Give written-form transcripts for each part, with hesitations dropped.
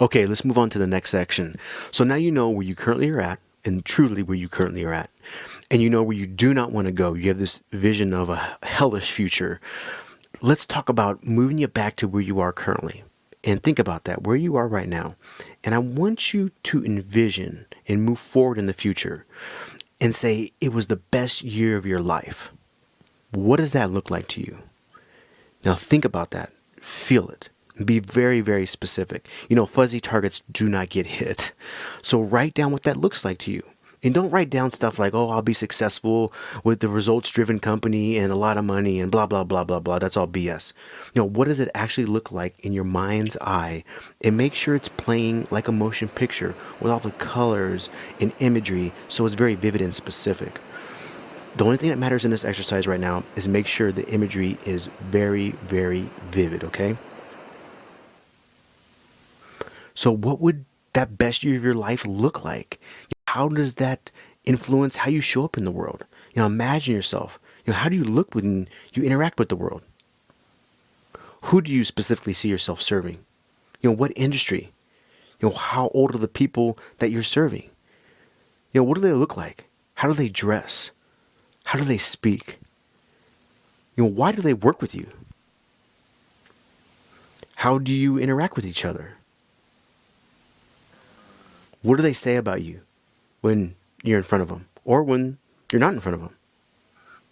Okay, let's move on to the next section. So now you know where you currently are at, and truly where you currently are at. And you know where you do not want to go. You have this vision of a hellish future. Let's talk about moving you back to where you are currently. And think about that, where you are right now. And I want you to envision and move forward in the future and say it was the best year of your life. What does that look like to you? Now think about that. Feel it. Be very, very specific. Fuzzy targets do not get hit. So write down what that looks like to you. And don't write down stuff like, oh, I'll be successful with the results driven company and a lot of money and blah, blah, blah, blah, blah. That's all BS. What does it actually look like in your mind's eye? And make sure it's playing like a motion picture with all the colors and imagery so it's very vivid and specific. The only thing that matters in this exercise right now is make sure the imagery is very, very vivid, okay? So what would that best year of your life look like? How does that influence how you show up in the world? Imagine yourself. How do you look when you interact with the world? Who do you specifically see yourself serving? What industry? How old are the people that you're serving? What do they look like? How do they dress? How do they speak? Why do they work with you? How do you interact with each other? What do they say about you when you're in front of them or when you're not in front of them?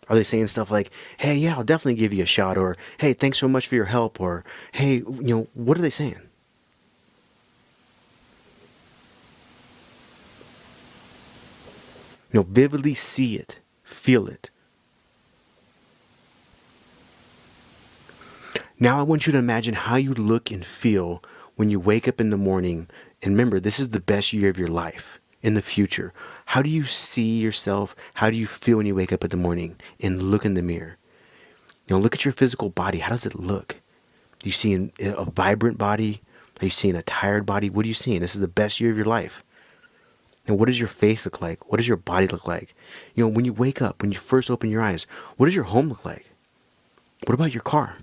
Are they saying stuff like, hey, yeah, I'll definitely give you a shot, or hey, thanks so much for your help, or hey, what are they saying? Vividly see it, feel it. Now I want you to imagine how you look and feel when you wake up in the morning. And remember, this is the best year of your life in the future. How do you see yourself? How do you feel when you wake up in the morning and look in the mirror? Look at your physical body. How does it look? Do you see a vibrant body? Are you seeing a tired body? What are you seeing? This is the best year of your life. And what does your face look like? What does your body look like? When you wake up, when you first open your eyes, what does your home look like? What about your car?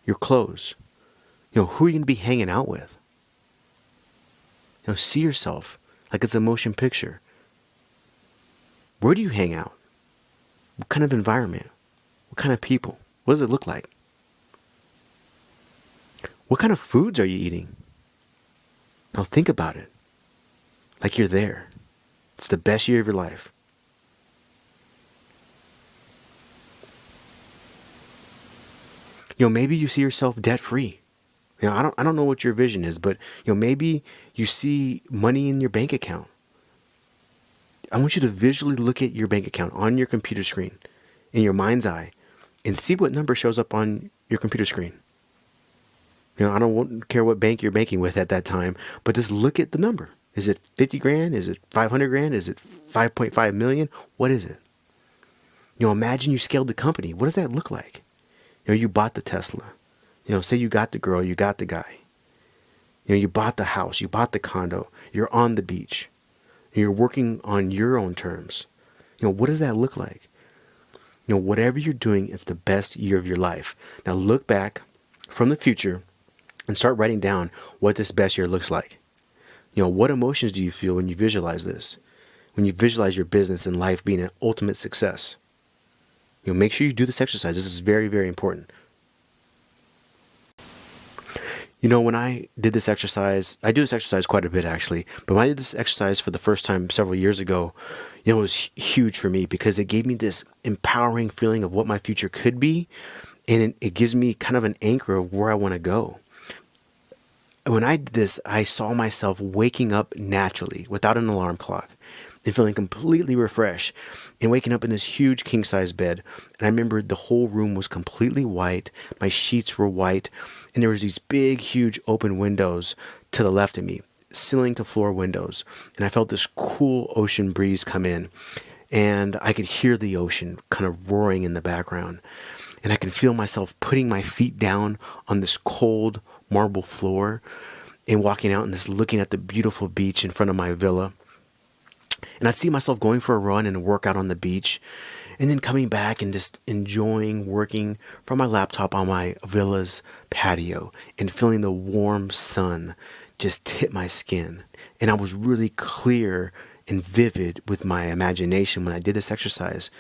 Your clothes? Who are you going to be hanging out with? See yourself like it's a motion picture. Where do you hang out? What kind of environment? What kind of people? What does it look like? What kind of foods are you eating? Now think about it. Like you're there. It's the best year of your life. Maybe you see yourself debt free. I don't know what your vision is, but maybe you see money in your bank account. I want you to visually look at your bank account on your computer screen, in your mind's eye, and see what number shows up on your computer screen. I don't care what bank you're banking with at that time, but just look at the number. Is it 50 grand? Is it 500 grand? Is it 5.5 million? What is it? Imagine you scaled the company. What does that look like? You bought the Tesla. Say you got the girl, you got the guy. You bought the house, you bought the condo, you're on the beach. You're working on your own terms. What does that look like? Whatever you're doing, it's the best year of your life. Now look back from the future and start writing down what this best year looks like. What emotions do you feel when you visualize this? When you visualize your business and life being an ultimate success? Make sure you do this exercise. This is very, very important. When I did this exercise, I do this exercise quite a bit actually, but when I did this exercise for the first time several years ago, it was huge for me because it gave me this empowering feeling of what my future could be. And it gives me kind of an anchor of where I want to go. When I did this, I saw myself waking up naturally without an alarm clock and feeling completely refreshed and waking up in this huge king size bed. And I remembered the whole room was completely white. My sheets were white. And there was these big, huge open windows to the left of me, ceiling to floor windows. And I felt this cool ocean breeze come in. And I could hear the ocean kind of roaring in the background. And I could feel myself putting my feet down on this cold marble floor and walking out and just looking at the beautiful beach in front of my villa. And I'd see myself going for a run and a workout on the beach and then coming back and just enjoying working from my laptop on my villa's patio and feeling the warm sun just hit my skin. And I was really clear and vivid with my imagination when I did this exercise.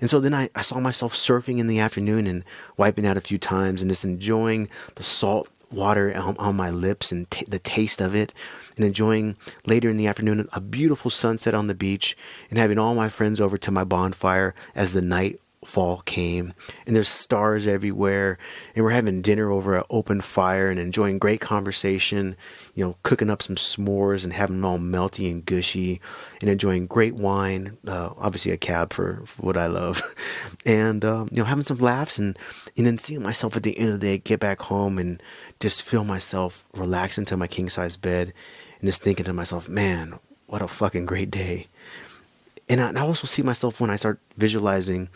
And so then I saw myself surfing in the afternoon and wiping out a few times and just enjoying the salt water on my lips and the taste of it, and enjoying later in the afternoon a beautiful sunset on the beach, and having all my friends over to my bonfire as the nightfall came, and there's stars everywhere, and we're having dinner over an open fire and enjoying great conversation, cooking up some s'mores and having them all melty and gushy, and enjoying great wine, obviously a cab for what I love, and having some laughs, and then seeing myself at the end of the day get back home and just feel myself relax into my king size bed, and just thinking to myself, man, what a fucking great day. And I also see myself when I start visualizing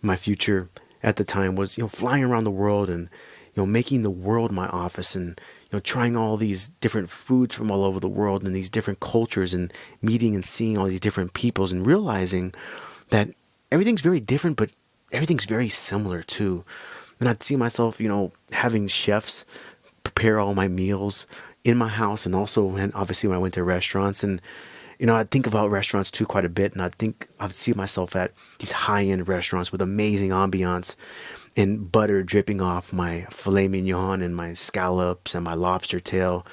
my future at the time was, flying around the world and, making the world my office, and, trying all these different foods from all over the world and these different cultures, and meeting and seeing all these different peoples, and realizing that everything's very different, but everything's very similar too. And I'd see myself, having chefs prepare all my meals in my house, and also obviously when I went to restaurants, and I think about restaurants too quite a bit, and I'd see myself at these high-end restaurants with amazing ambiance and butter dripping off my filet mignon and my scallops and my lobster tail,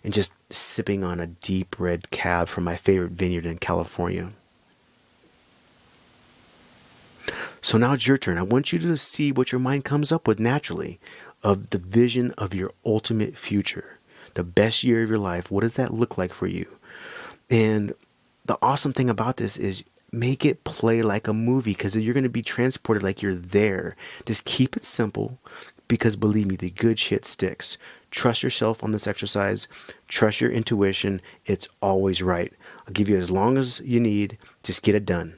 and just sipping on a deep red cab from my favorite vineyard in California. So now it's your turn. I want you to see what your mind comes up with naturally of the vision of your ultimate future, the best year of your life. What does that look like for you? And the awesome thing about this is make it play like a movie, because you're going to be transported like you're there. Just keep it simple, because believe me, the good shit sticks. Trust yourself on this exercise. Trust your intuition. It's always right. I'll give you as long as you need. Just get it done.